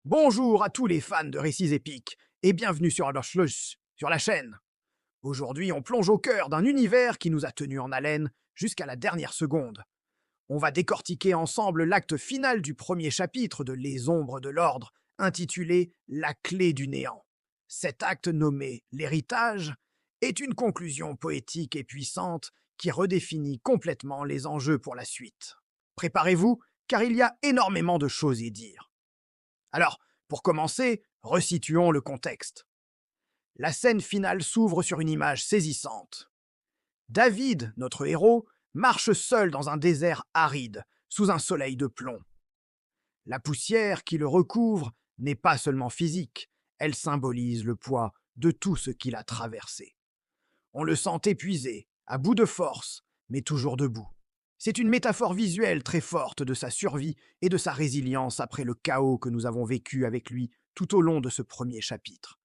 Bonjour à tous les fans de récits épiques et bienvenue sur sur la chaîne. Aujourd'hui, on plonge au cœur d'un univers qui nous a tenus en haleine jusqu'à la dernière seconde. On va décortiquer ensemble l'acte final du premier chapitre de Les Ombres de l'Ordre, intitulé La clé du néant. Cet acte nommé L'héritage est une conclusion poétique et puissante qui redéfinit complètement les enjeux pour la suite. Préparez-vous, car il y a énormément de choses à dire. Alors, pour commencer, resituons le contexte. La scène finale s'ouvre sur une image saisissante. David, notre héros, marche seul dans un désert aride, sous un soleil de plomb. La poussière qui le recouvre n'est pas seulement physique, elle symbolise le poids de tout ce qu'il a traversé. On le sent épuisé, à bout de force, mais toujours debout. C'est une métaphore visuelle très forte de sa survie et de sa résilience après le chaos que nous avons vécu avec lui tout au long de ce premier chapitre.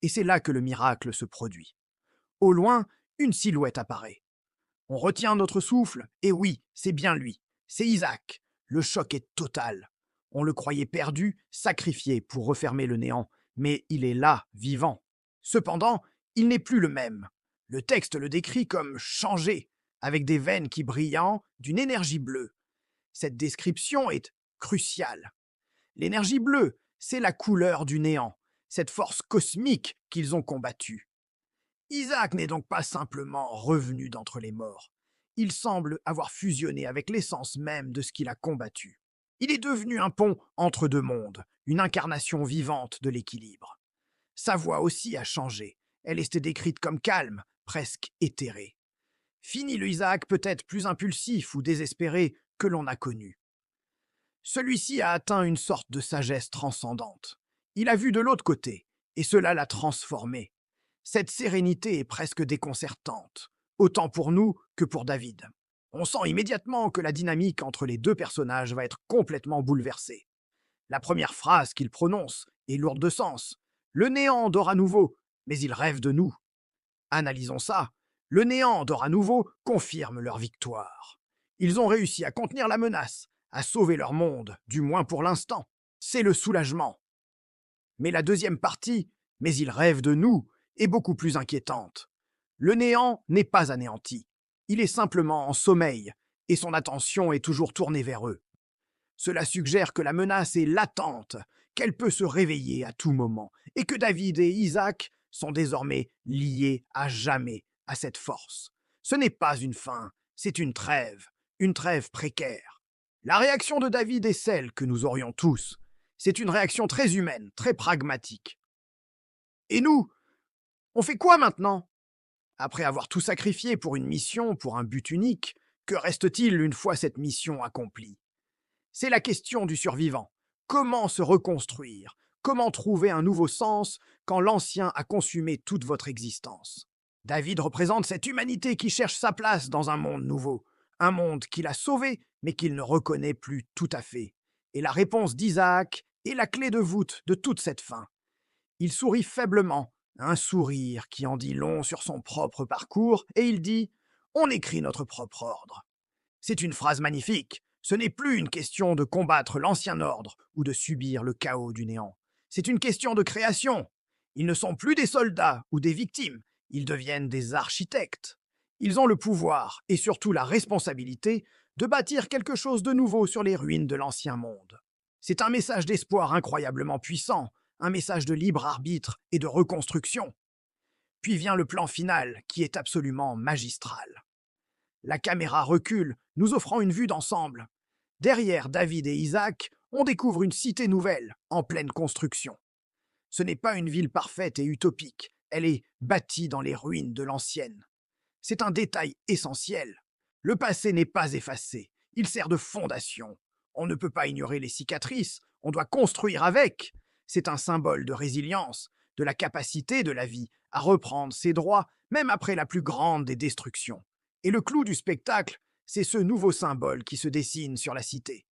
Et c'est là que le miracle se produit. Au loin, une silhouette apparaît. On retient notre souffle, et oui, c'est bien lui. C'est Isaac. Le choc est total. On le croyait perdu, sacrifié pour refermer le néant, mais il est là, vivant. Cependant, il n'est plus le même. Le texte le décrit comme changé, avec des veines qui brillent d'une énergie bleue. Cette description est cruciale. L'énergie bleue, c'est la couleur du néant, cette force cosmique qu'ils ont combattue. Isaac n'est donc pas simplement revenu d'entre les morts. Il semble avoir fusionné avec l'essence même de ce qu'il a combattu. Il est devenu un pont entre deux mondes, une incarnation vivante de l'équilibre. Sa voix aussi a changé. Elle est décrite comme calme, presque éthérée. Fini le Isaac peut-être plus impulsif ou désespéré que l'on a connu. Celui-ci a atteint une sorte de sagesse transcendante. Il a vu de l'autre côté, et cela l'a transformé. Cette sérénité est presque déconcertante, autant pour nous que pour David. On sent immédiatement que la dynamique entre les deux personnages va être complètement bouleversée. La première phrase qu'il prononce est lourde de sens. Le néant dort à nouveau, mais il rêve de nous. Analysons ça. Le néant dort à nouveau confirme leur victoire. Ils ont réussi à contenir la menace, à sauver leur monde, du moins pour l'instant. C'est le soulagement. Mais la deuxième partie, mais ils rêvent de nous, est beaucoup plus inquiétante. Le néant n'est pas anéanti. Il est simplement en sommeil, et son attention est toujours tournée vers eux. Cela suggère que la menace est latente, qu'elle peut se réveiller à tout moment, et que David et Isaac sont désormais liés à jamais à cette force. Ce n'est pas une fin, c'est une trêve précaire. La réaction de David est celle que nous aurions tous. C'est une réaction très humaine, très pragmatique. Et nous, on fait quoi maintenant? Après avoir tout sacrifié pour une mission, pour un but unique, que reste-t-il une fois cette mission accomplie? C'est la question du survivant. Comment se reconstruire? Comment trouver un nouveau sens quand l'ancien a consumé toute votre existence? David représente cette humanité qui cherche sa place dans un monde nouveau, un monde qu'il a sauvé mais qu'il ne reconnaît plus tout à fait. Et la réponse d'Isaac est la clé de voûte de toute cette fin. Il sourit faiblement, un sourire qui en dit long sur son propre parcours, et il dit « On écrit notre propre ordre ». C'est une phrase magnifique. Ce n'est plus une question de combattre l'ancien ordre ou de subir le chaos du néant. C'est une question de création. Ils ne sont plus des soldats ou des victimes, ils deviennent des architectes. Ils ont le pouvoir et surtout la responsabilité de bâtir quelque chose de nouveau sur les ruines de l'ancien monde. C'est un message d'espoir incroyablement puissant, un message de libre arbitre et de reconstruction. Puis vient le plan final, qui est absolument magistral. La caméra recule, nous offrant une vue d'ensemble. Derrière David et Isaac, on découvre une cité nouvelle, en pleine construction. Ce n'est pas une ville parfaite et utopique, elle est bâtie dans les ruines de l'ancienne. C'est un détail essentiel. Le passé n'est pas effacé, il sert de fondation. On ne peut pas ignorer les cicatrices, on doit construire avec. C'est un symbole de résilience, de la capacité de la vie à reprendre ses droits, même après la plus grande des destructions. Et le clou du spectacle, c'est ce nouveau symbole qui se dessine sur la cité.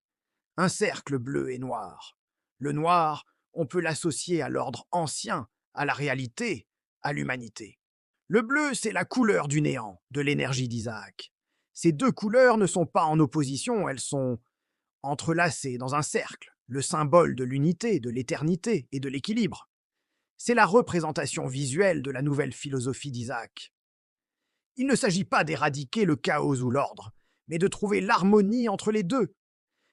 Un cercle bleu et noir. Le noir, on peut l'associer à l'ordre ancien, à la réalité, à l'humanité. Le bleu, c'est la couleur du néant, de l'énergie d'Isaac. Ces deux couleurs ne sont pas en opposition, elles sont entrelacées dans un cercle. le symbole de l'unité, de l'éternité et de l'équilibre. C'est la représentation visuelle de la nouvelle philosophie d'Isaac. Il ne s'agit pas d'éradiquer le chaos ou l'ordre, mais de trouver l'harmonie entre les deux.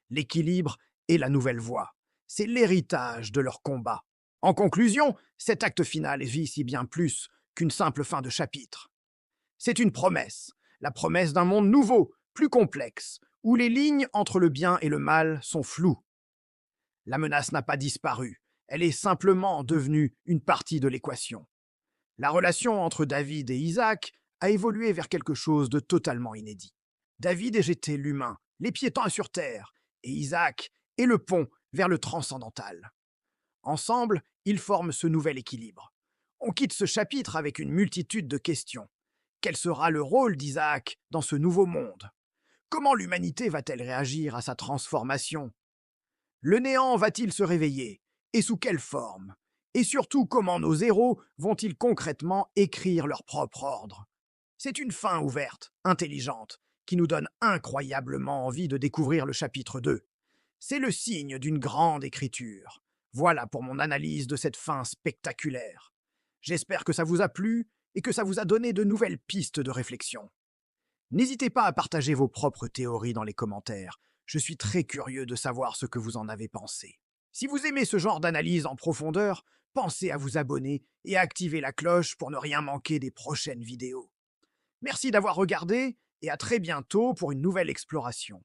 L'équilibre et la nouvelle voie. C'est l'héritage de leur combat. En conclusion, cet acte final vit si bien plus qu'une simple fin de chapitre. C'est une promesse, la promesse d'un monde nouveau, plus complexe, où les lignes entre le bien et le mal sont floues. La menace n'a pas disparu, elle est simplement devenue une partie de l'équation. La relation entre David et Isaac a évolué vers quelque chose de totalement inédit. David est jeté l'humain, les pieds tendus sur terre, et Isaac est le pont vers le transcendantal. Ensemble, ils forment ce nouvel équilibre. On quitte ce chapitre avec une multitude de questions. Quel sera le rôle d'Isaac dans ce nouveau monde? Comment l'humanité va-t-elle réagir à sa transformation? Le néant va-t-il se réveiller? Et sous quelle forme? Et surtout, comment nos héros vont-ils concrètement écrire leur propre ordre? C'est une fin ouverte, intelligente, qui nous donne incroyablement envie de découvrir le chapitre 2. C'est le signe d'une grande écriture. Voilà pour mon analyse de cette fin spectaculaire. J'espère que ça vous a plu et que ça vous a donné de nouvelles pistes de réflexion. N'hésitez pas à partager vos propres théories dans les commentaires. Je suis très curieux de savoir ce que vous en avez pensé. Si vous aimez ce genre d'analyse en profondeur, pensez à vous abonner et à activer la cloche pour ne rien manquer des prochaines vidéos. Merci d'avoir regardé et à très bientôt pour une nouvelle exploration.